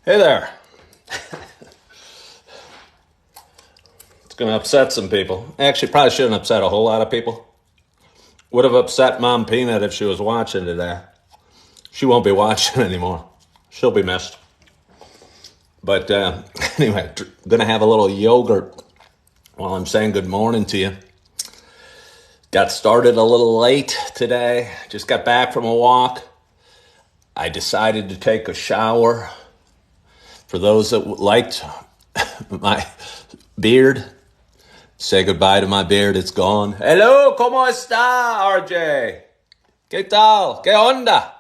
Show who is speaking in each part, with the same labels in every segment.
Speaker 1: Hey there. It's going to upset some people. Actually, probably shouldn't upset a whole lot of people. Would have upset Mom Peanut if she was watching today. She won't be watching anymore. She'll be missed. But anyway, going to have a little yogurt while I'm saying good morning to you. Got started a little late today. Just got back from a walk. I decided to take a shower. For those that liked my beard, say goodbye to my beard. It's gone. Hello, ¿cómo está, RJ? ¿Qué tal? ¿Qué onda?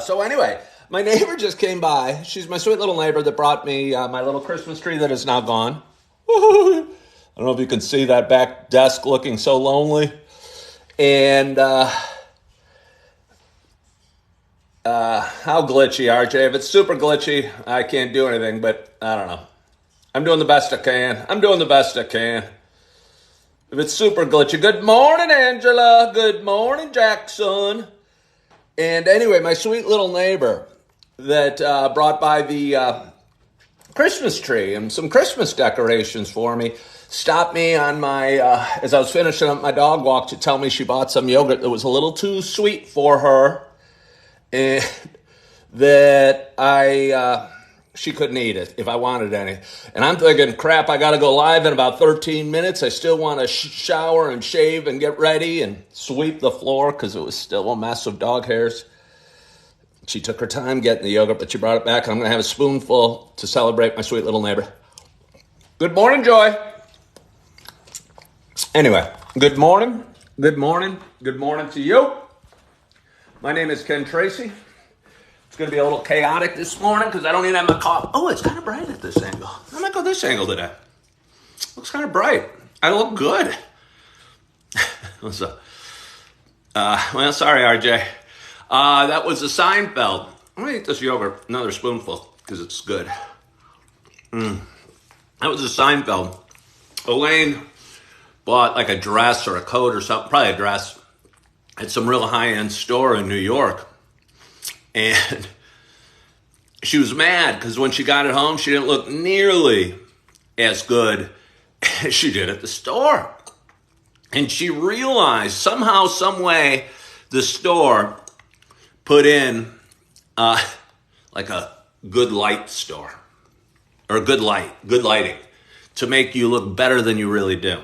Speaker 1: So anyway, my neighbor just came by. She's my sweet little neighbor that brought me my little Christmas tree that is now gone. I don't know if you can see that back desk looking so lonely. And how glitchy, RJ? If it's super glitchy, I can't do anything, but I don't know. I'm doing the best I can. If it's super glitchy, good morning, Angela. Good morning, Jackson. And anyway, my sweet little neighbor that brought by the Christmas tree and some Christmas decorations for me stopped me on my, as I was finishing up my dog walk, to tell me she bought some yogurt that was a little too sweet for her. And that she couldn't eat it if I wanted any. And I'm thinking, crap, I got to go live in about 13 minutes. I still want to shower and shave and get ready and sweep the floor because it was still a mess of dog hairs. She took her time getting the yogurt, but she brought it back. And I'm going to have a spoonful to celebrate my sweet little neighbor. Good morning, Joy. Anyway, good morning to you. My name is Ken Tracy. It's going to be a little chaotic this morning because I don't even have my coffee. Oh, it's kind of bright at this angle. I might go this angle today. Looks kind of bright. I look good. What's up? Well, sorry, RJ. That was a Seinfeld. I'm going to eat this yogurt, another spoonful, because it's good. That was a Seinfeld. Elaine bought like a dress or a coat or something, probably a dress, at some real high-end store in New York. And she was mad because when she got it home, she didn't look nearly as good as she did at the store. And she realized somehow, some way, the store put in like a good light store or good lighting to make you look better than you really do.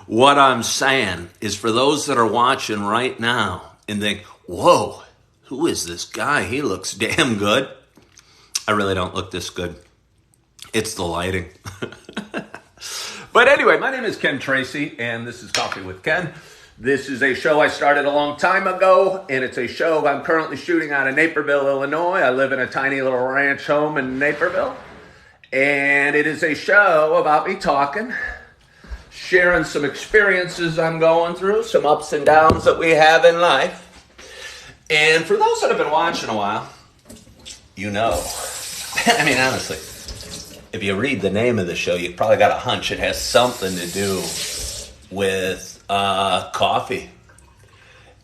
Speaker 1: What I'm saying is, for those that are watching right now and think, whoa, who is this guy? He looks damn good. I really don't look this good. It's the lighting. But anyway, my name is Ken Tracy, and this is Coffee with Ken. This is a show I started a long time ago, and it's a show I'm currently shooting out of Naperville, Illinois. I live in a tiny little ranch home in Naperville, and it is a show about me talking, sharing some experiences I'm going through, some ups and downs that we have in life. And for those that have been watching a while, you know. I mean, honestly, if you read the name of the show, you probably got a hunch it has something to do with coffee.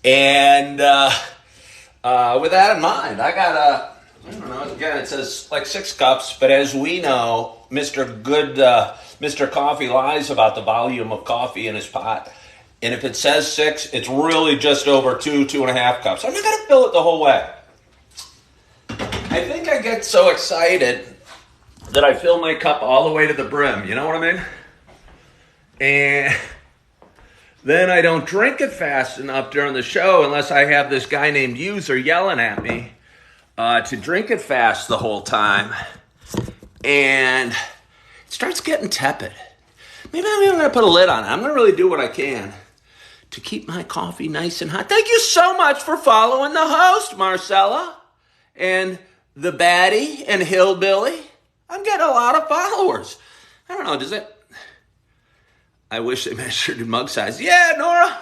Speaker 1: And with that in mind, I got I don't know, again, it says like 6 cups, but as we know, Mr. Coffee lies about the volume of coffee in his pot. And if it says 6, it's really just over 2.5 cups. I'm not going to fill it the whole way. I think I get so excited that I fill my cup all the way to the brim. You know what I mean? And then I don't drink it fast enough during the show unless I have this guy named User yelling at me to drink it fast the whole time. And it starts getting tepid. Maybe I'm even going to put a lid on it. I'm going to really do what I can to keep my coffee nice and hot. Thank you so much for following the host, Marcella, and the baddie and hillbilly. I'm getting a lot of followers. I don't know, does it? I wish they measured in mug size. Yeah, Nora,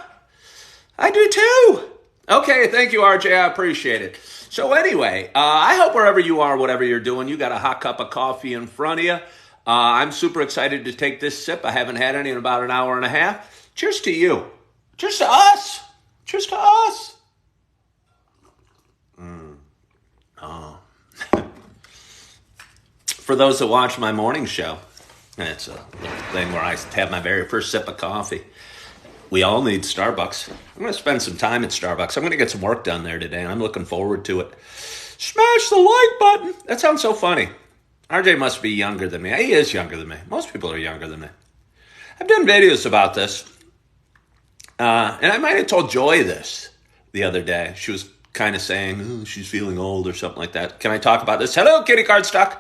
Speaker 1: I do too. Okay, thank you, RJ. I appreciate it. So anyway, I hope wherever you are, whatever you're doing, you got a hot cup of coffee in front of you. I'm super excited to take this sip. I haven't had any in about an hour and a half. Cheers to you. Cheers to us. Cheers to us. Oh, for those that watch my morning show, and it's a little thing where I have my very first sip of coffee. We all need Starbucks. I'm going to spend some time at Starbucks. I'm going to get some work done there today, and I'm looking forward to it. Smash the like button. That sounds so funny. RJ must be younger than me. He is younger than me. Most people are younger than me. I've done videos about this. And I might have told Joy this the other day. She was kind of saying, she's feeling old or something like that. Can I talk about this? Hello, Kitty Cardstock.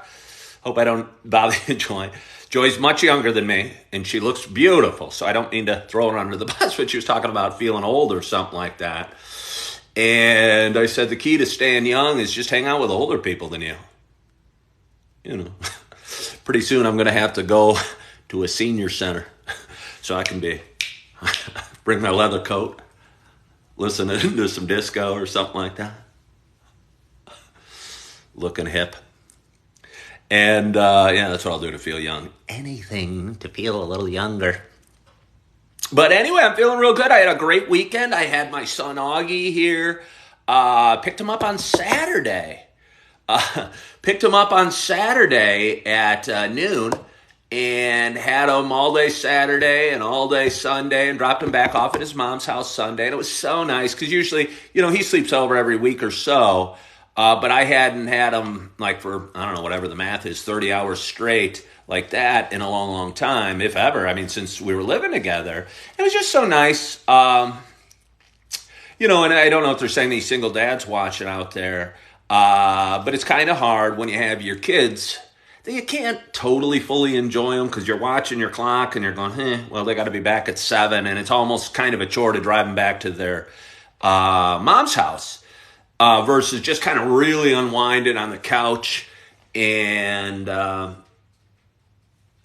Speaker 1: Hope I don't bother you, Joy. Joy's much younger than me, and she looks beautiful, so I don't mean to throw her under the bus, but she was talking about feeling old or something like that. And I said the key to staying young is just hang out with older people than you. You know, pretty soon I'm going to have to go to a senior center so I can bring my leather coat, listen to some disco or something like that. Looking hip. And that's what I'll do to feel young. Anything to feel a little younger. But anyway, I'm feeling real good. I had a great weekend. I had my son Augie here. Picked him up on Saturday. Picked him up on Saturday at noon and had him all day Saturday and all day Sunday and dropped him back off at his mom's house Sunday. And it was so nice because usually, he sleeps over every week or so. But I hadn't had him like for, I don't know, whatever the math is, 30 hours straight like that in a long, long time, if ever. I mean, since we were living together. It was just so nice. And I don't know if there's any single dads watching out there, but it's kind of hard when you have your kids that you can't totally fully enjoy them because you're watching your clock and you're going, they got to be back at 7. And it's almost kind of a chore to drive them back to their mom's house. Versus just kind of really unwinding on the couch and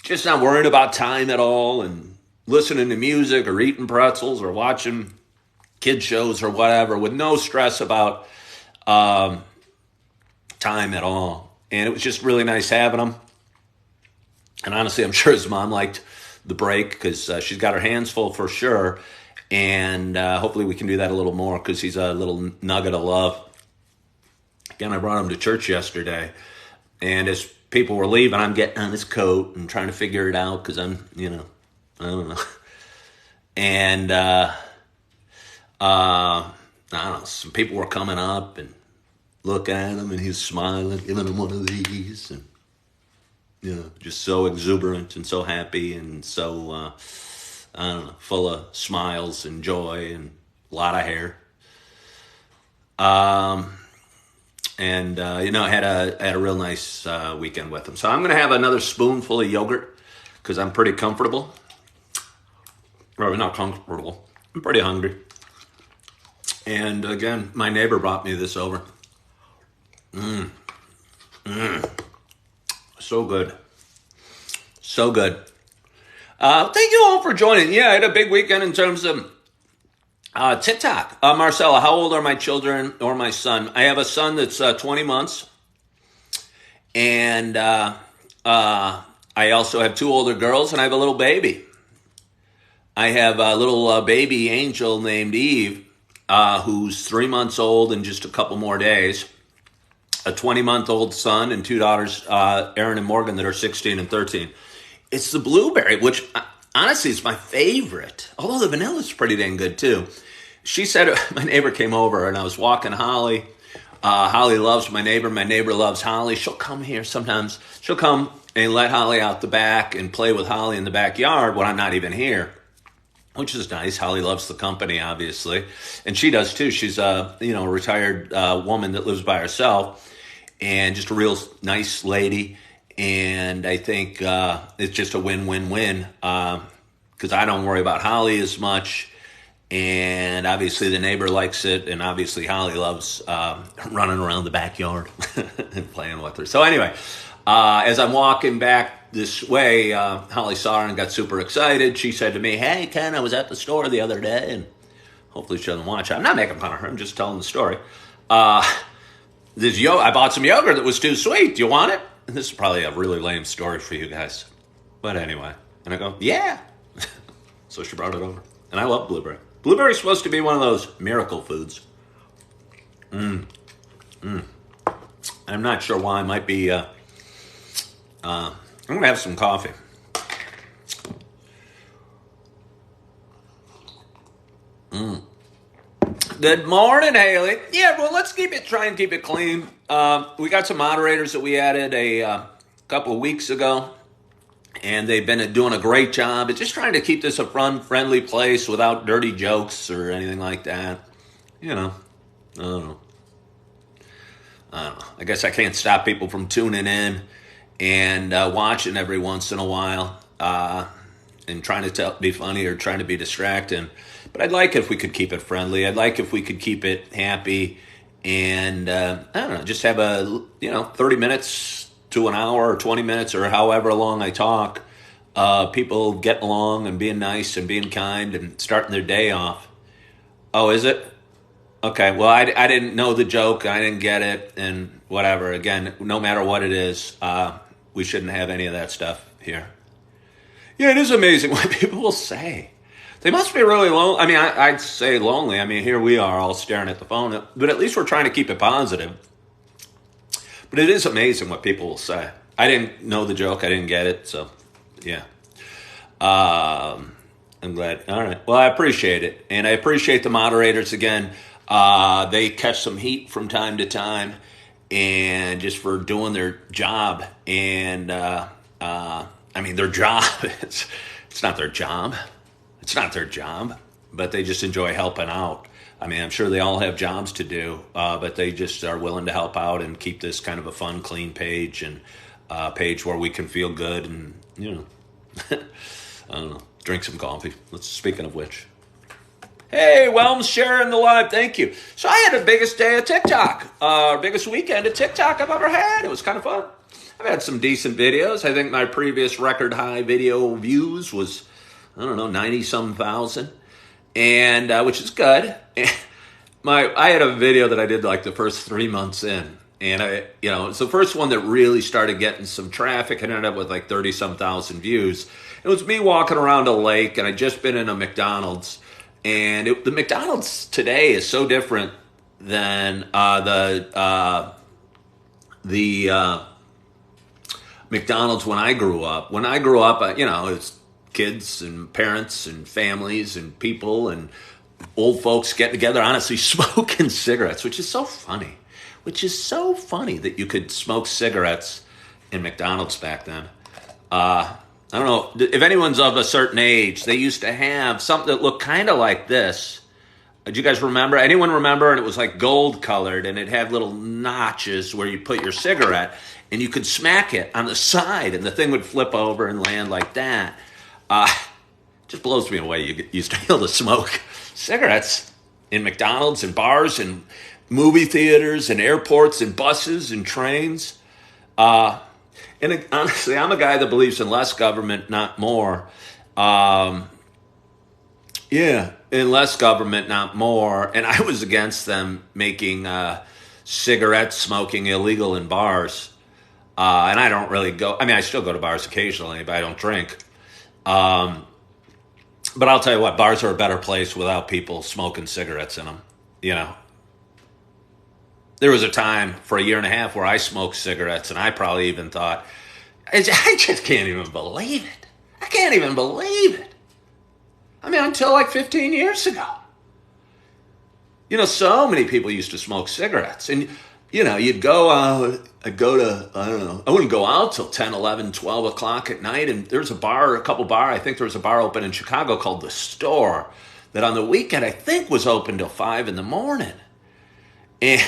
Speaker 1: just not worrying about time at all and listening to music or eating pretzels or watching kid shows or whatever with no stress about time at all. And it was just really nice having him. And honestly, I'm sure his mom liked the break because she's got her hands full for sure. And hopefully we can do that a little more because he's a little nugget of love. Again, I brought him to church yesterday, and as people were leaving, I'm getting on his coat and trying to figure it out because I'm, I don't know. And, I don't know, some people were coming up and looking at him, and he was smiling, giving him one of these, and, just so exuberant and so happy and so, I don't know, full of smiles and joy and a lot of hair. And I had a real nice weekend with him. So I'm going to have another spoonful of yogurt because I'm pretty comfortable. Or not comfortable. I'm pretty hungry. And again, my neighbor brought me this over. So good. So good. Thank you all for joining. Yeah, I had a big weekend in terms of TikTok. Marcella, how old are my children or my son? I have a son that's 20 months. And I also have 2 older girls, and I have a little baby. I have a little baby angel named Eve, who's 3 months old in just a couple more days. A 20-month-old son and 2 daughters, Erin and Morgan, that are 16 and 13. It's the blueberry, which honestly is my favorite. Although the vanilla is pretty dang good too. She said, my neighbor came over and I was walking Holly. Holly loves my neighbor. My neighbor loves Holly. She'll come here sometimes. She'll come and let Holly out the back and play with Holly in the backyard when I'm not even here, which is nice. Holly loves the company, obviously. And she does too. She's a retired woman that lives by herself and just a real nice lady. And I think it's just a win-win-win because I don't worry about Holly as much. And obviously the neighbor likes it. And obviously Holly loves running around the backyard and playing with her. So anyway, as I'm walking back this way, Holly saw her and got super excited. She said to me, "Hey, Ken, I was at the store the other day." And hopefully she doesn't watch it. I'm not making fun of her. I'm just telling the story. I bought some yogurt that was too sweet. Do you want it? And this is probably a really lame story for you guys. But anyway. And I go, yeah. So she brought it over. And I love blueberry. Blueberry is supposed to be one of those miracle foods. I'm not sure why. It might be I'm going to have some coffee. Good morning, Haley. Yeah, well, let's try and keep it clean. We got some moderators that we added a couple of weeks ago, and they've been doing a great job. It's just trying to keep this a fun, friendly place without dirty jokes or anything like that. You know, I don't know. I don't know. I guess I can't stop people from tuning in and watching every once in a while and trying to be funny or trying to be distracting. But I'd like if we could keep it friendly. I'd like if we could keep it happy and, I don't know, just have 30 minutes to an hour or 20 minutes or however long I talk. People getting along and being nice and being kind and starting their day off. Oh, is it? Okay, well, I didn't know the joke. I didn't get it and whatever. Again, no matter what it is, we shouldn't have any of that stuff here. Yeah, it is amazing what people will say. They must be really lonely. I mean, I'd say lonely. I mean, here we are all staring at the phone, but at least we're trying to keep it positive. But it is amazing what people will say. I didn't know the joke. I didn't get it. So, yeah. I'm glad. All right. Well, I appreciate it. And I appreciate the moderators again. They catch some heat from time to time and just for doing their job. And, I mean, their job, it's not their job. It's not their job, but they just enjoy helping out. I mean, I'm sure they all have jobs to do, but they just are willing to help out and keep this kind of a fun, clean page and page where we can feel good and, I don't know, drink some coffee. Speaking of which. Hey, Whelms sharing the live. Thank you. So I had the biggest day of TikTok, biggest weekend of TikTok I've ever had. It was kind of fun. I've had some decent videos. I think my previous record high video views was, 90-some thousand, and which is good. I had a video that I did like the first 3 months in, and it's the first one that really started getting some traffic. It ended up with like 30-some thousand views. It was me walking around a lake, and I'd just been in a McDonald's, and the McDonald's today is so different than the McDonald's when I grew up. When I grew up, it's kids and parents and families and people and old folks getting together, honestly, smoking cigarettes, which is so funny. Which is so funny that you could smoke cigarettes in McDonald's back then. I don't know if anyone's of a certain age. They used to have something that looked kind of like this. Do you guys remember? Anyone remember? And it was like gold colored, and it had little notches where you put your cigarette, and you could smack it on the side, and the thing would flip over and land like that. Just blows me away. You used to be able to smoke cigarettes in McDonald's and bars and movie theaters and airports and buses and trains. And honestly, I'm a guy that believes in less government, not more. In less government, not more. And I was against them making cigarette smoking illegal in bars. And I don't really go. I mean, I still go to bars occasionally, but I don't drink. But I'll tell you what, bars are a better place without people smoking cigarettes in them. There was a time for 1.5 years where I smoked cigarettes, and I probably even thought, I just can't even believe it. I can't even believe it. I mean, until like 15 years ago. So many people used to smoke cigarettes. And, you'd go out, I wouldn't go out till 10, 11, 12 o'clock at night. And there's I think there was a bar open in Chicago called The Store that on the weekend I think was open till 5 in the morning. And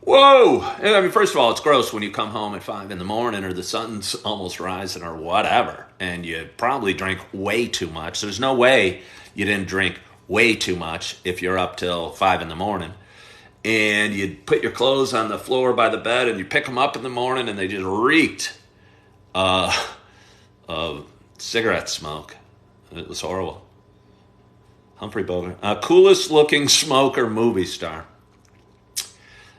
Speaker 1: whoa! I mean, first of all, it's gross when you come home at 5 in the morning or the sun's almost rising or whatever, and you probably drink way too much. There's no way you didn't drink way too much if you're up till 5 in the morning. And you'd put your clothes on the floor by the bed, and you pick them up in the morning, and they just reeked of cigarette smoke. It was horrible. Humphrey Bogart, coolest looking smoker movie star.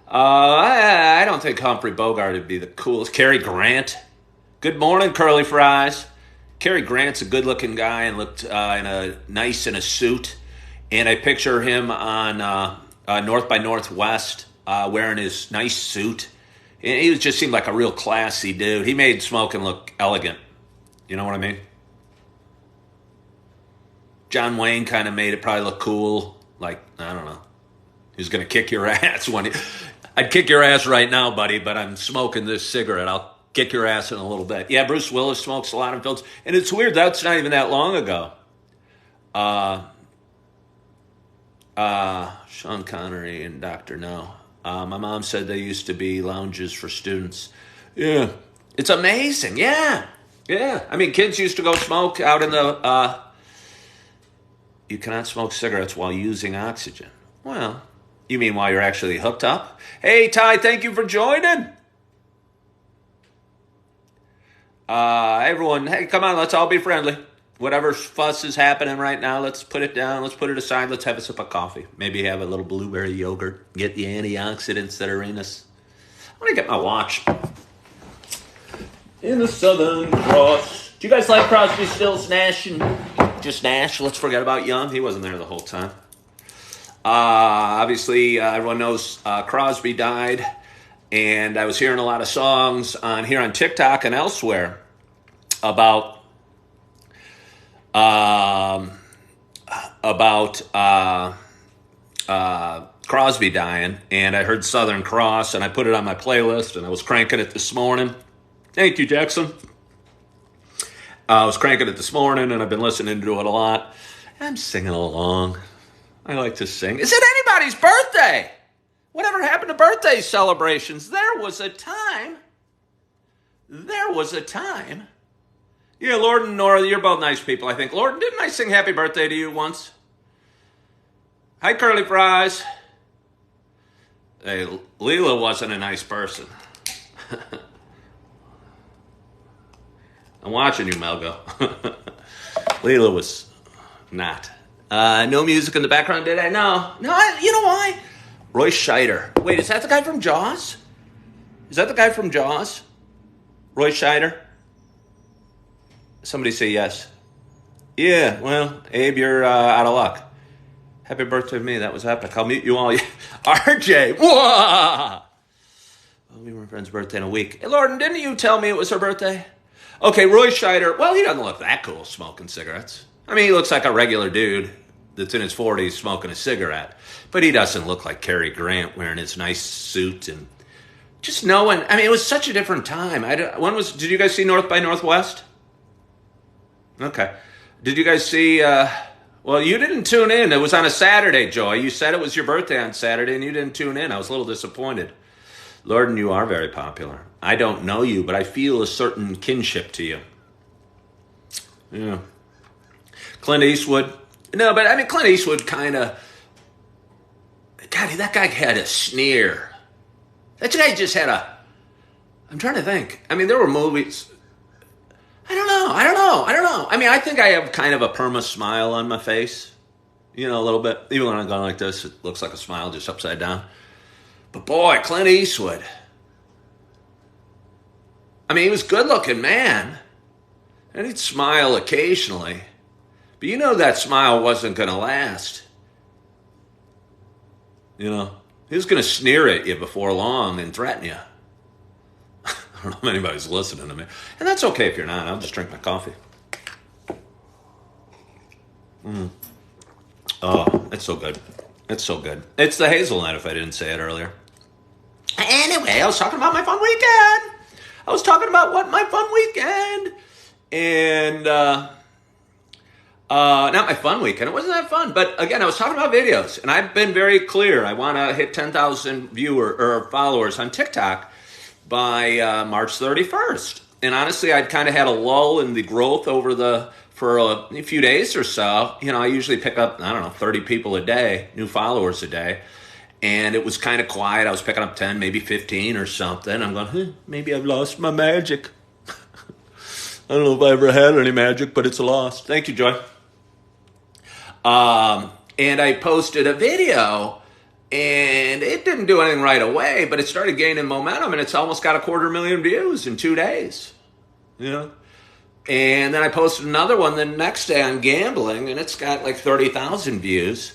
Speaker 1: I don't think Humphrey Bogart would be the coolest. Cary Grant. Good morning, curly fries. Cary Grant's a good-looking guy and looked nice in a suit. And I picture him on North by Northwest wearing his nice suit, He just seemed like a real classy dude. He made smoking look elegant. You know what I mean? John Wayne kind of made it probably look cool. Like, I don't know. He's going to kick your ass I'd kick your ass right now, buddy, but I'm smoking this cigarette. I'll kick your ass in a little bit. Yeah, Bruce Willis smokes a lot of films. And it's weird. That's not even that long ago. Sean Connery and Dr. No. My mom said they used to be lounges for students. Yeah. It's amazing. Yeah. Yeah. I mean, kids used to go smoke out in the... you cannot smoke cigarettes while using oxygen. Well, you mean while you're actually hooked up? Hey, Ty, thank you for joining. Everyone, hey, come on, let's all be friendly. Whatever fuss is happening right now, let's put it down. Let's put it aside. Let's have a sip of coffee. Maybe have a little blueberry yogurt. Get the antioxidants that are in us. I'm going to get my watch. In the Southern Cross. Do you guys like Crosby, Stills, Nash, and just Nash? Let's forget about Young. He wasn't there the whole time. Obviously, everyone knows Crosby died. And I was hearing a lot of songs here on TikTok and elsewhere about Crosby dying, and I heard Southern Cross, and I put it on my playlist, and I was cranking it this morning. Thank you, Jackson. I was cranking it this morning, and I've been listening to it a lot. I'm singing along. I like to sing. Is it anybody's birthday? Whatever happened to birthday celebrations? There was a time. Yeah, Lord and Nora, you're both nice people, I think. Lord, didn't I sing happy birthday to you once? Hi, Curly Fries. Hey, Leela wasn't a nice person. I'm watching you, Melgo. Leela was not. No music in the background, did I? No, you know why? Roy Scheider. Wait, is that the guy from Jaws? Roy Scheider? Somebody say yes. Yeah, well, Abe, you're out of luck. Happy birthday to me. That was epic. I'll meet you all. RJ. Whoa! Well, we were friends' birthday in a week. Hey, Lorden, didn't you tell me it was her birthday? Okay, Roy Scheider. Well, he doesn't look that cool smoking cigarettes. I mean, he looks like a regular dude that's in his 40s smoking a cigarette. But he doesn't look like Cary Grant wearing his nice suit and just knowing. I mean, it was such a different time. Did you guys see North by Northwest? Okay. Did you guys see, well, you didn't tune in. It was on a Saturday, Joy. You said it was your birthday on Saturday and you didn't tune in. I was a little disappointed. Lorden, you are very popular. I don't know you, but I feel a certain kinship to you. Yeah. Clint Eastwood. No, but I mean, Clint Eastwood kind of, God, that guy had a sneer. That guy just had I'm trying to think. I mean, there were movies. I don't know. I mean, I think I have kind of a perma smile on my face. You know, a little bit. Even when I'm going like this, it looks like a smile just upside down. But boy, Clint Eastwood. I mean, he was a good-looking man. And he'd smile occasionally. But you know that smile wasn't going to last. You know, he was going to sneer at you before long and threaten you. I don't know if anybody's listening to me. And that's okay if you're not. I'll just drink my coffee. Oh, it's so good. It's so good. It's the hazelnut if I didn't say it earlier. Anyway, I was talking about my fun weekend. And, not my fun weekend. It wasn't that fun. But again, I was talking about videos. And I've been very clear. I want to hit 10,000 followers on TikTok by March 31st. And honestly, I'd kind of had a lull in the growth for a few days or so. You know, I usually pick up, 30 people a day, new followers a day. And it was kind of quiet. I was picking up 10, maybe 15 or something. I'm going, maybe I've lost my magic. I don't know if I ever had any magic, but it's lost. Thank you, Joy. And I posted a video, and it didn't do anything right away, but it started gaining momentum, and it's almost got 250,000 views in 2 days. You know? And then I posted another one the next day on gambling, and it's got like 30,000 views.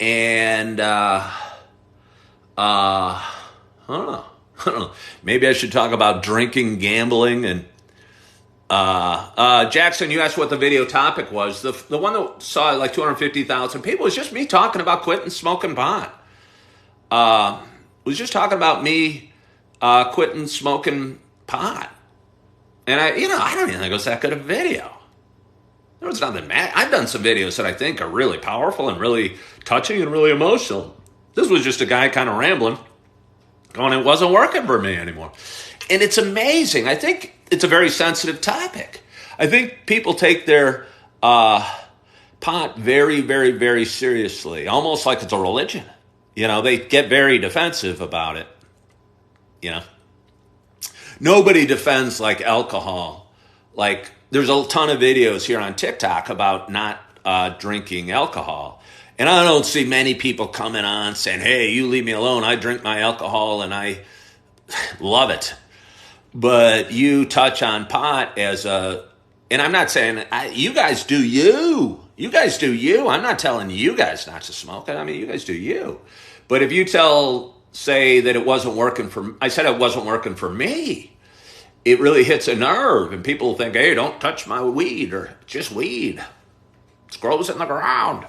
Speaker 1: And I don't know. I don't know. Maybe I should talk about drinking, gambling, and Jackson, you asked what the video topic was. The one that saw like 250,000 people was just me talking about quitting smoking pot. It was just talking about me quitting smoking pot. And I don't even think it was that good of a video. There was nothing mad. I've done some videos that I think are really powerful and really touching and really emotional. This was just a guy kind of rambling, going, it wasn't working for me anymore. And it's amazing. I think it's a very sensitive topic. I think people take their pot very, very, very seriously, almost like it's a religion. They get very defensive about it. Nobody defends like alcohol. Like, there's a ton of videos here on TikTok about not drinking alcohol. And I don't see many people coming on saying, hey, you leave me alone. I drink my alcohol and I love it. But you touch on pot and I'm not saying, you guys do you. You guys do you. I'm not telling you guys not to smoke. I mean, you guys do you. But if you say that it wasn't working I said it wasn't working for me, it really hits a nerve. And people think, hey, don't touch my weed, or just weed. It grows in the ground.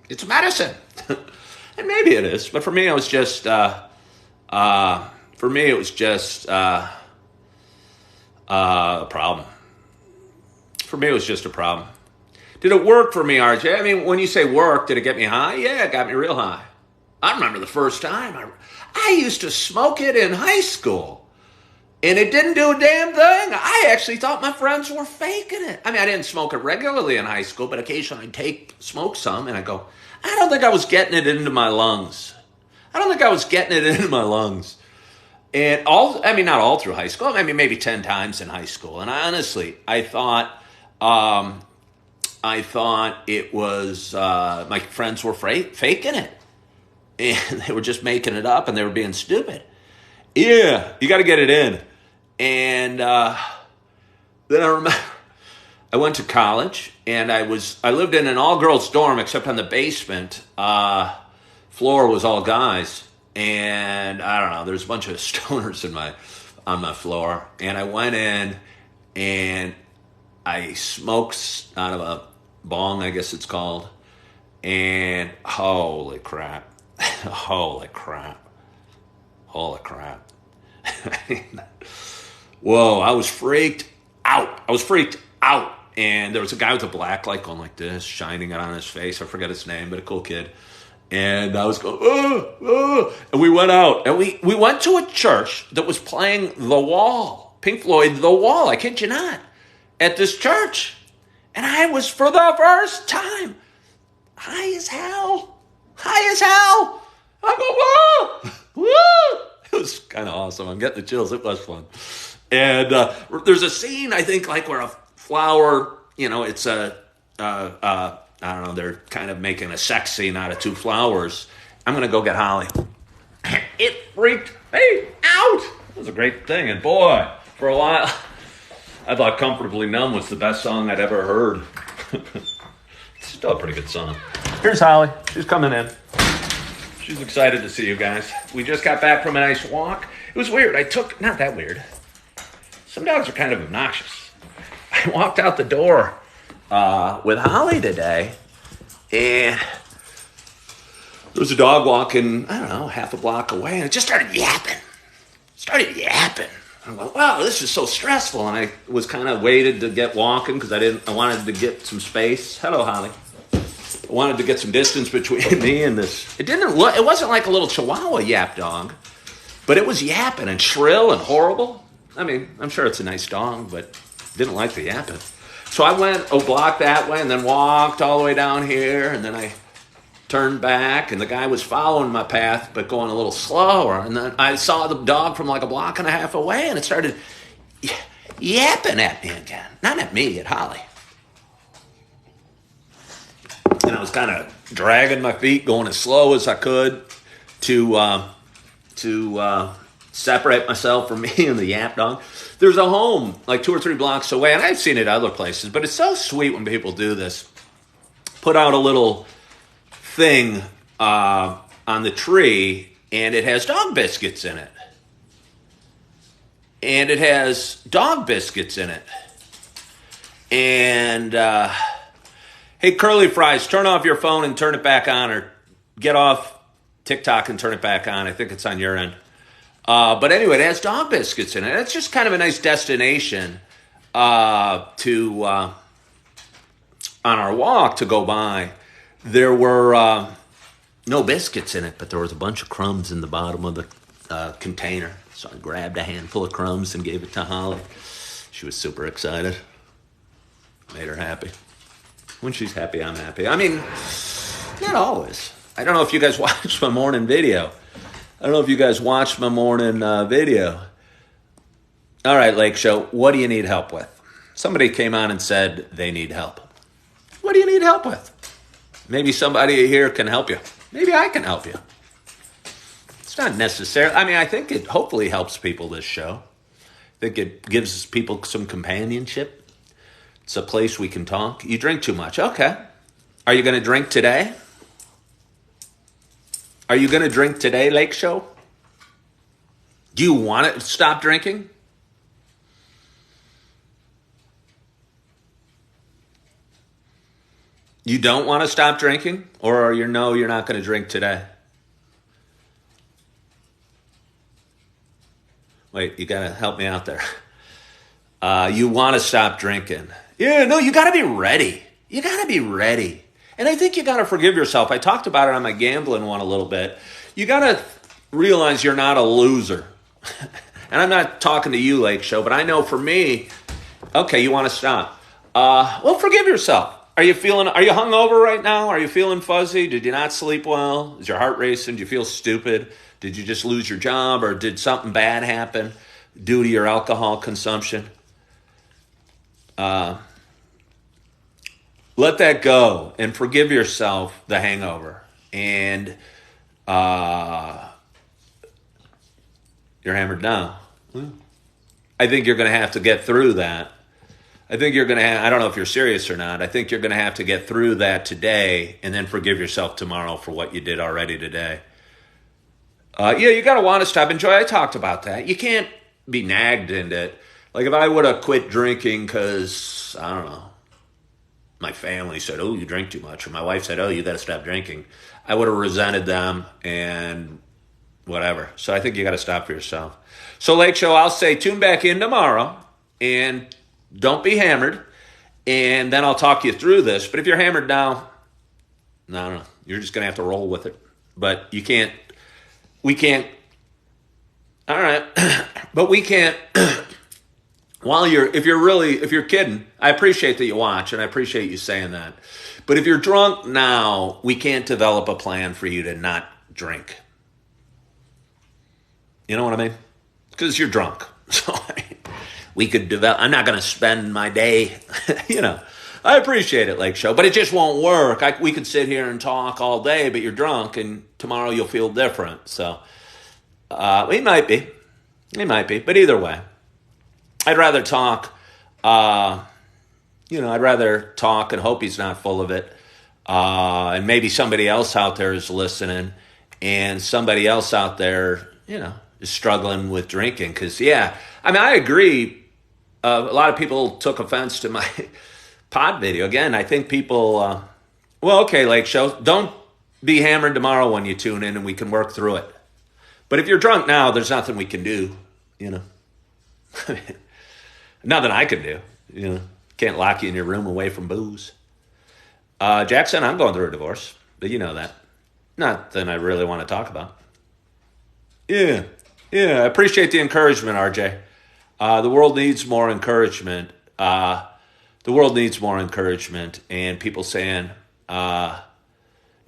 Speaker 1: It's medicine. And maybe it is. But for me, it was just, a problem. For me, it was just a problem. Did it work for me, RJ? I mean, when you say work, did it get me high? Yeah, it got me real high. I remember the first time. I used to smoke it in high school, and it didn't do a damn thing. I actually thought my friends were faking it. I mean, I didn't smoke it regularly in high school, but occasionally I'd smoke some, and I go, I don't think I was getting it into my lungs. And not all through high school. I mean, maybe 10 times in high school. And I thought it was, my friends were faking it. And they were just making it up, and they were being stupid. Yeah, you got to get it in. And then I remember I went to college, and I lived in an all-girls dorm, except on the basement floor was all guys. And I don't know, there's a bunch of stoners on my floor. And I went in, and I smoked out of a bong, I guess it's called. And holy crap. Whoa, I was freaked out. And there was a guy with a black light going like this, shining it on his face. I forget his name, but a cool kid. And I was going, and we went out. And we went to a church that was playing The Wall. Pink Floyd, The Wall. I kid you not. At this church. And I was, for the first time, high as hell. I go, whoa. It was kind of awesome. I'm getting the chills. It was fun. And there's a scene, I think, like where a flower, it's I don't know, they're kind of making a sex scene out of two flowers. I'm going to go get Holly. It freaked me out. It was a great thing. And boy, for a while, I thought Comfortably Numb was the best song I'd ever heard. It's still a pretty good song. Here's Holly. She's coming in. She's excited to see you guys. We just got back from a nice walk. It was weird. Not that weird. Some dogs are kind of obnoxious. I walked out the door with Holly today, and there was a dog walking, I don't know, half a block away, and it just started yapping. I'm like, wow, this is so stressful. And I was kind of waited to get walking because I wanted to get some space. Hello, Holly. I wanted to get some distance between me and this. It wasn't like a little Chihuahua yap dog, but it was yapping and shrill and horrible. I mean, I'm sure it's a nice dog, but didn't like the yapping. So I went a block that way and then walked all the way down here, and then I turned back, and the guy was following my path but going a little slower. And then I saw the dog from like a block and a half away, and it started yapping at me again. Not at me, at Holly. And I was kind of dragging my feet, going as slow as I could to separate myself from me and the yap dog. There's a home like 2 or 3 blocks away, and I've seen it other places, but it's so sweet when people do this. Put out a little thing on the tree and it has dog biscuits in it. And it has dog biscuits in it. And, hey, Curly Fries, turn off your phone and turn it back on, or get off TikTok and turn it back on. I think it's on your end. But anyway, it has dog biscuits in it. It's just kind of a nice destination on our walk to go by. There were no biscuits in it, but there was a bunch of crumbs in the bottom of the container. So I grabbed a handful of crumbs and gave it to Holly. She was super excited. Made her happy. When she's happy, I'm happy. I mean, not always. I don't know if you guys watched my morning video. All right, Lake Show, what do you need help with? Somebody came on and said they need help. What do you need help with? Maybe somebody here can help you. Maybe I can help you. It's not necessary. I mean, I think it hopefully helps people, this show. I think it gives people some companionship. It's a place we can talk. You drink too much. Okay. Are you going to drink today? Are you going to drink today, Lake Show? Do you want to stop drinking? You don't want to stop drinking? Or you're not going to drink today? Wait, you got to help me out there. You want to stop drinking. Yeah, no, you got to be ready. You got to be ready. And I think you got to forgive yourself. I talked about it on my gambling one a little bit. You got to realize you're not a loser. And I'm not talking to you, Lake Show, but I know for me, okay, you want to stop. Well, forgive yourself. Are you hungover right now? Are you feeling fuzzy? Did you not sleep well? Is your heart racing? Do you feel stupid? Did you just lose your job, or did something bad happen due to your alcohol consumption? Let that go and forgive yourself the hangover. And you're hammered now. I think you're going to have to get through that. I don't know if you're serious or not. I think you're going to have to get through that today and then forgive yourself tomorrow for what you did already today. You got to want to stop. Enjoy. I talked about that. You can't be nagged into it. Like if I would have quit drinking because, I don't know, my family said, oh, you drink too much, or my wife said, oh, you got to stop drinking, I would have resented them and whatever. So I think you got to stop for yourself. So Lake Show, I'll say tune back in tomorrow and don't be hammered, and then I'll talk you through this. But if you're hammered now, no, you're just going to have to roll with it. But we can't, all right, but we can't, if you're kidding, I appreciate that you watch, and I appreciate you saying that. But if you're drunk now, we can't develop a plan for you to not drink. You know what I mean? Because you're drunk. So we could develop, I'm not going to spend my day, I appreciate it, Lake Show, but it just won't work. We could sit here and talk all day, but you're drunk, and tomorrow you'll feel different. So it might be, but either way, I'd rather talk, I'd rather talk and hope he's not full of it. And maybe somebody else out there is listening, and somebody else out there, is struggling with drinking. Because, I agree. A lot of people took offense to my pod video. Again, I think people, okay, Lake Show, don't be hammered tomorrow when you tune in, and we can work through it. But if you're drunk now, there's nothing we can do, Nothing I can do, Can't lock you in your room away from booze. Jackson, I'm going through a divorce, but you know that. Nothing I really want to talk about. Yeah, I appreciate the encouragement, RJ. The world needs more encouragement. And people saying, no,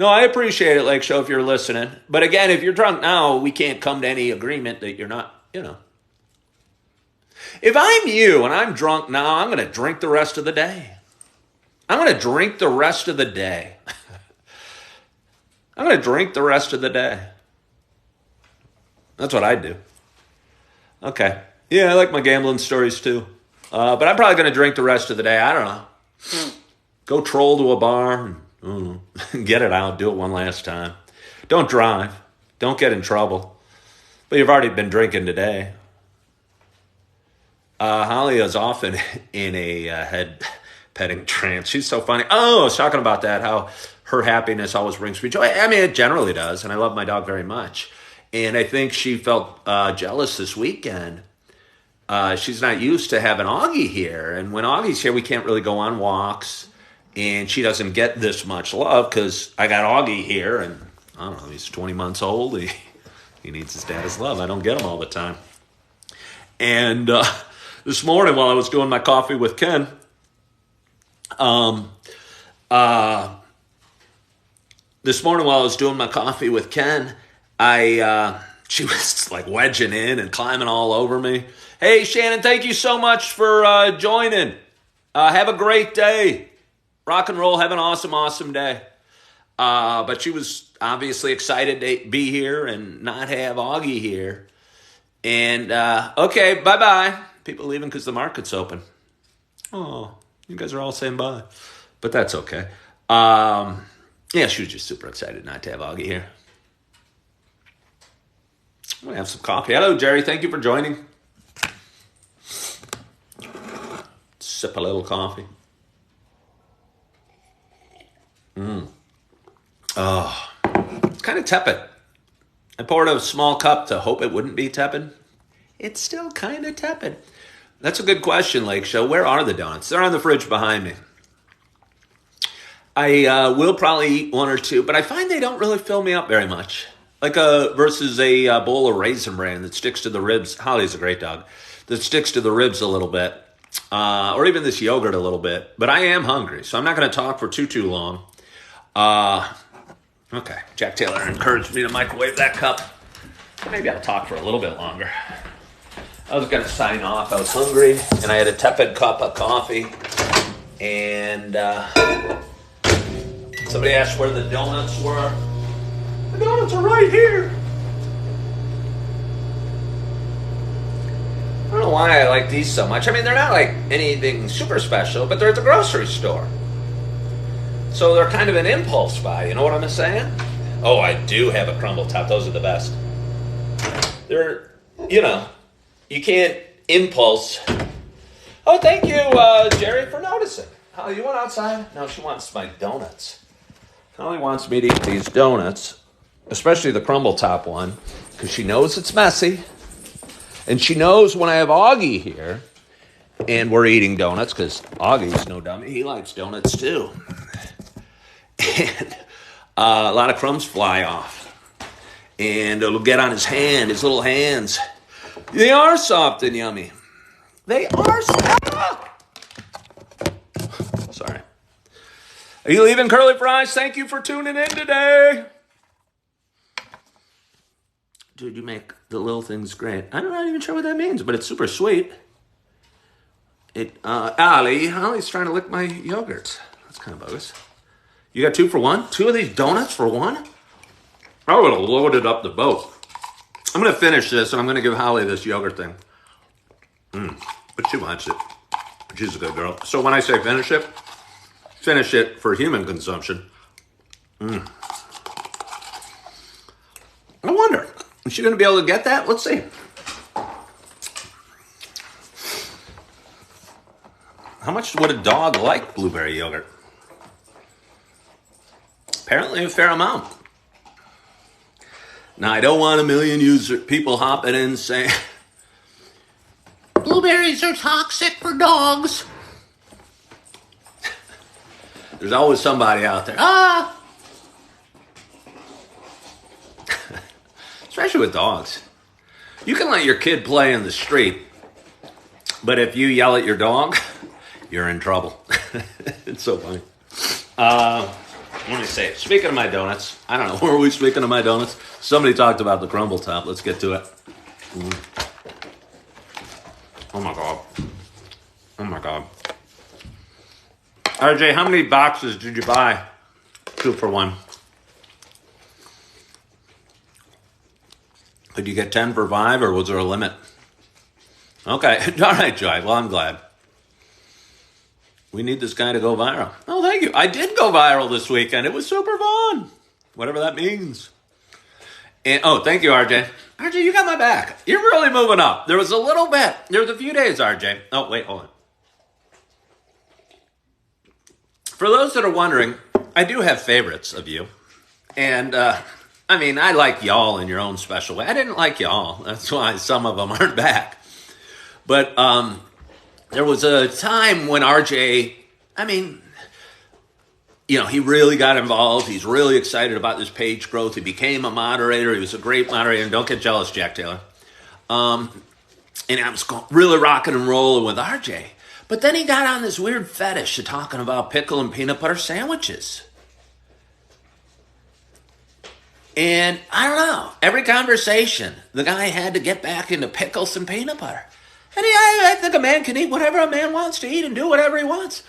Speaker 1: I appreciate it, Lake Show, if you're listening. But again, if you're drunk now, we can't come to any agreement that you're not, If I'm you and I'm drunk now, I'm going to drink the rest of the day. That's what I do. Okay. Yeah, I like my gambling stories too. But I'm probably going to drink the rest of the day. I don't know. Go troll to a bar and get it out. Do it one last time. Don't drive. Don't get in trouble. But you've already been drinking today. Holly is often in a head petting trance. She's so funny. Oh, I was talking about that, how her happiness always brings me joy. I mean, it generally does, and I love my dog very much. And I think she felt jealous this weekend. She's not used to having Augie here. And when Augie's here, we can't really go on walks. And she doesn't get this much love because I got Augie here. And I don't know, he's 20 months old. He needs his dad's love. I don't get him all the time. And this morning while I was doing my coffee with Ken, she was like wedging in and climbing all over me. Hey, Shannon, thank you so much for joining. Have a great day. Rock and roll. Have an awesome, awesome day. But she was obviously excited to be here and not have Augie here. And, okay, bye-bye. People leaving because the market's open. Oh, you guys are all saying bye. But that's okay. Yeah, she was just super excited not to have Augie here. I'm going to have some coffee. Hello, Jerry. Thank you for joining. Sip a little coffee. Oh, it's kind of tepid. I poured a small cup to hope it wouldn't be tepid. It's still kind of tepid. That's a good question, Lake Show. Where are the donuts? They're on the fridge behind me. I will probably eat one or two, but I find they don't really fill me up very much. Like versus a bowl of Raisin Bran that sticks to the ribs. Holly's a great dog. That sticks to the ribs a little bit. Or even this yogurt a little bit. But I am hungry, so I'm not going to talk for too long. Okay, Jack Taylor encouraged me to microwave that cup. Maybe I'll talk for a little bit longer. I was going to sign off. I was hungry, and I had a tepid cup of coffee. And somebody asked where the donuts were. The donuts are right here. I don't know why I like these so much. I mean, they're not like anything super special, but they're at the grocery store. So they're kind of an impulse buy, you know what I'm saying? Oh, I do have a crumble top. Those are the best. They're, you can't impulse. Oh, thank you, Jerry, for noticing. Holly, you went outside? No, she wants my donuts. Holly wants me to eat these donuts, especially the crumble top one, because she knows it's messy. And she knows when I have Augie here, and we're eating donuts, because Augie's no dummy. He likes donuts, too. And a lot of crumbs fly off. And it'll get on his hand, his little hands. They are soft and yummy. They are soft. Sorry. Are you leaving, Curly Fries? Thank you for tuning in today. Dude, you make the little things great. I'm not even sure what that means, but it's super sweet. Ollie's trying to lick my yogurt. That's kind of bogus. You got 2 for 1? 2 of these donuts for 1? I would have loaded up the boat. I'm going to finish this, and I'm going to give Holly this yogurt thing. But she wants it. She's a good girl. So when I say finish it for human consumption. I wonder, is she going to be able to get that? Let's see. How much would a dog like blueberry yogurt? Apparently a fair amount. Now, I don't want a million people hopping in saying, blueberries are toxic for dogs. There's always somebody out there. Especially with dogs. You can let your kid play in the street, but if you yell at your dog, you're in trouble. It's so funny. Let me say, speaking of my donuts, I don't know, were we speaking of my donuts? Somebody talked about the crumble top. Let's get to it. Oh my God. Oh my God. RJ, how many boxes did you buy? 2 for 1. Could you get 10 for 5, or was there a limit? Okay. All right, Joy. Well, I'm glad. We need this guy to go viral. Oh, thank you. I did go viral this weekend. It was super fun. Whatever that means. And oh, thank you, RJ. RJ, you got my back. You're really moving up. There was a little bit. There was a few days, RJ. Oh, wait, hold on. For those that are wondering, I do have favorites of you. And, I mean, I like y'all in your own special way. I didn't like y'all. That's why some of them aren't back. But there was a time when RJ, I mean, you know, he really got involved. He's really excited about this page growth. He became a moderator. He was a great moderator. And don't get jealous, Jack Taylor. And I was really rocking and rolling with RJ. But then he got on this weird fetish of talking about pickle and peanut butter sandwiches. And I don't know, every conversation, the guy had to get back into pickles and peanut butter. And I think a man can eat whatever a man wants to eat and do whatever he wants.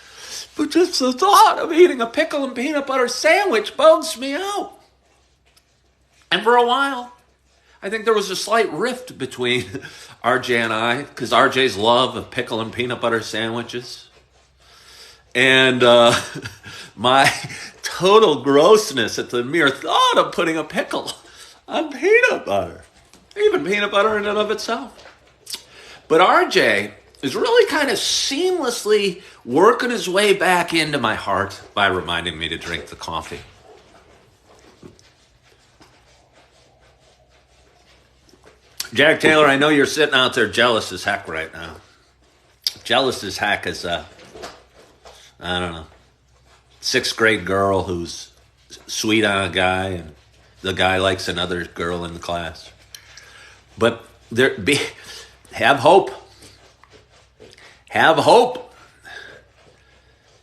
Speaker 1: But just the thought of eating a pickle and peanut butter sandwich bugs me out. And for a while, I think there was a slight rift between RJ and I, because RJ's love of pickle and peanut butter sandwiches. And my total grossness at the mere thought of putting a pickle on peanut butter. Even peanut butter in and of itself. But RJ is really kind of seamlessly working his way back into my heart by reminding me to drink the coffee. Jack Taylor, I know you're sitting out there jealous as heck right now. Jealous as heck as I don't know, 6th grade girl who's sweet on a guy and the guy likes another girl in the class. But have hope. Have hope.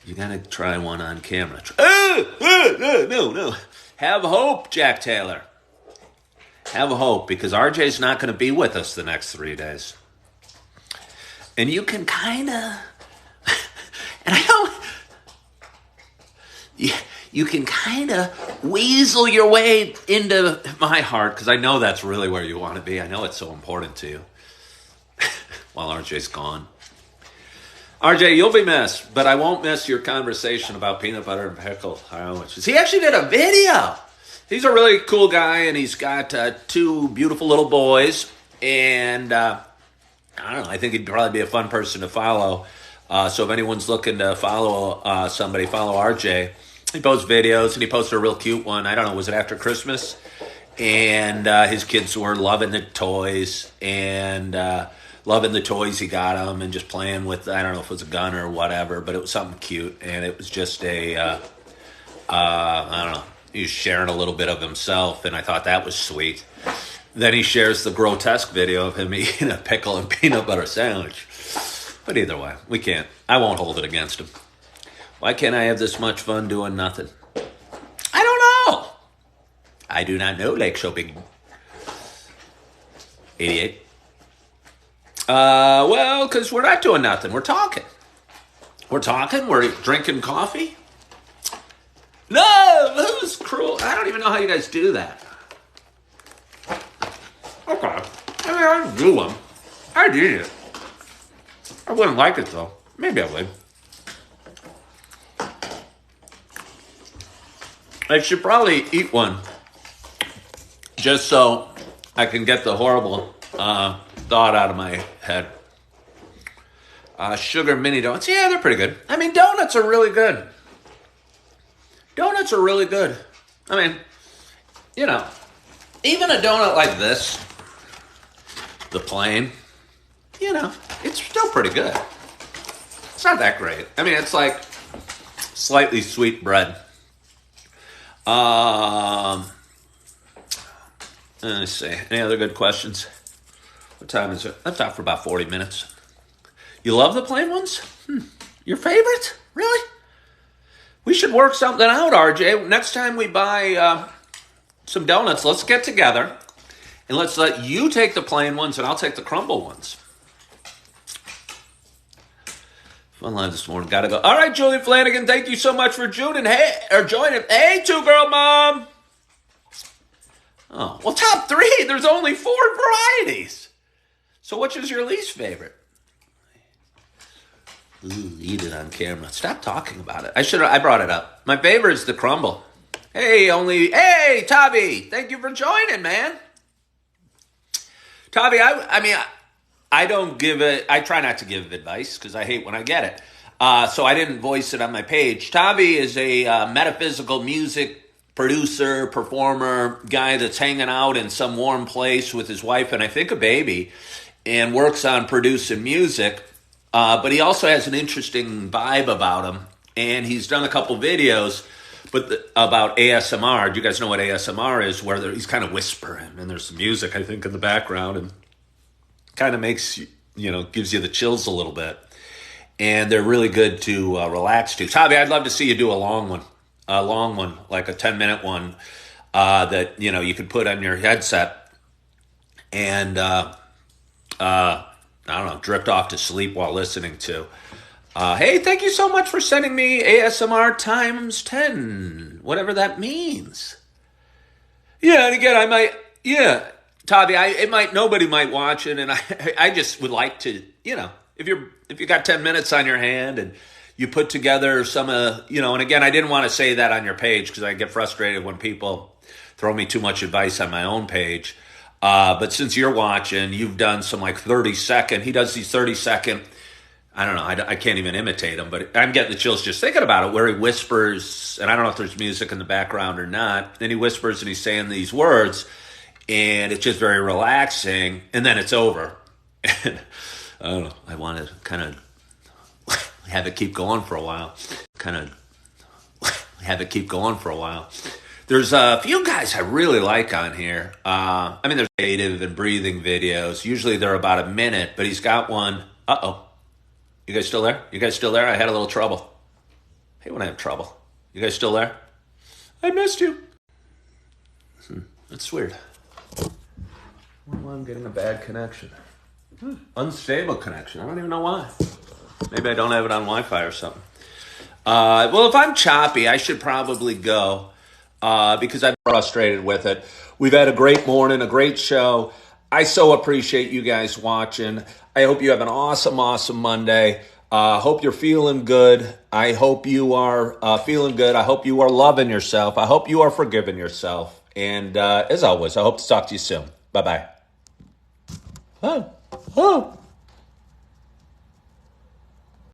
Speaker 1: You gotta try one on camera. No. Have hope, Jack Taylor. Have hope, because RJ's not going to be with us the next 3 days. And you can kind of, and I don't, you can kind of weasel your way into my heart, because I know that's really where you want to be. I know it's so important to you while RJ's gone. RJ, you'll be missed, but I won't miss your conversation about peanut butter and pickle sandwiches. He actually did a video. He's a really cool guy, and he's got 2 beautiful little boys, and I don't know, I think he'd probably be a fun person to follow. So if anyone's looking to follow somebody, follow RJ. He posts videos, and he posted a real cute one. I don't know, was it after Christmas? And his kids were loving the toys, and loving the toys he got them, and just playing with, I don't know if it was a gun or whatever, but it was something cute, and it was just I don't know, he was sharing a little bit of himself, and I thought that was sweet. Then he shares the grotesque video of him eating a pickle and peanut butter sandwich. But either way, we can't. I won't hold it against him. Why can't I have this much fun doing nothing? I don't know. I do not know, Lake Shopping. 88. Well, because we're not doing nothing. We're talking. We're drinking coffee. No, that was cruel. I don't even know how you guys do that. Okay. I mean, I do them. I'd eat it. I wouldn't like it, though. Maybe I would. I should probably eat one just so I can get the horrible thought out of my head. Sugar mini donuts. Yeah, they're pretty good. I mean, donuts are really good. Donuts are really good. I mean, you know, even a donut like this, the plain, you know, it's still pretty good. It's not that great. I mean, it's like slightly sweet bread. Let me see. Any other good questions? What time is it? I've talked for about 40 minutes. You love the plain ones? Your favorite? Really? We should work something out, RJ. Next time we buy some donuts, let's get together and let's let you take the plain ones and I'll take the crumble ones. Fun line this morning. Gotta go. All right, Julie Flanagan, thank you so much for joining. Joining. Hey, 2-girl mom. Oh, well, top 3. There's only 4 varieties. So which is your least favorite? Ooh, eat it on camera. Stop talking about it. I brought it up. My favorite is the crumble. Hey, Tavi, thank you for joining, man. Tavi, I don't give it, I try not to give advice because I hate when I get it. So I didn't voice it on my page. Tavi is a metaphysical music producer, performer, guy that's hanging out in some warm place with his wife and I think a baby and works on producing music. But he also has an interesting vibe about him. And he's done a couple videos about ASMR. Do you guys know what ASMR is? Where he's kind of whispering and there's some music, I think, in the background and kind of makes, gives you the chills a little bit. And they're really good to relax to. Tavi, I'd love to see you do a long one, like a 10-minute one that, you could put on your headset and, I don't know, drift off to sleep while listening to. Hey, thank you so much for sending me ASMR times 10, whatever that means. Yeah, and again, Tavi, nobody might watch it, and I just would like to, if you got 10 minutes on your hand and you put together some, and again, I didn't want to say that on your page because I get frustrated when people throw me too much advice on my own page. But since you're watching, you've done some like 30-second, he does these 30-second, I don't know, I can't even imitate him, but I'm getting the chills just thinking about it, where he whispers, and I don't know if there's music in the background or not, then he whispers and he's saying these words, and it's just very relaxing, and then it's over. And I don't know, I want to kind of have it keep going for a while. There's a few guys I really like on here. There's creative and breathing videos. Usually they're about a minute, but he's got one. Uh-oh. You guys still there? I had a little trouble. Hey, when I have trouble. You guys still there? I missed you. That's weird. Well, I'm getting a bad connection. Unstable connection. I don't even know why. Maybe I don't have it on Wi-Fi or something. Well, if I'm choppy, I should probably go because I'm frustrated with it. We've had a great morning, a great show. I so appreciate you guys watching. I hope you have an awesome, awesome Monday. Hope you're feeling good. I hope you are feeling good. I hope you are loving yourself. I hope you are forgiving yourself. And as always, I hope to talk to you soon. Bye-bye. Oh.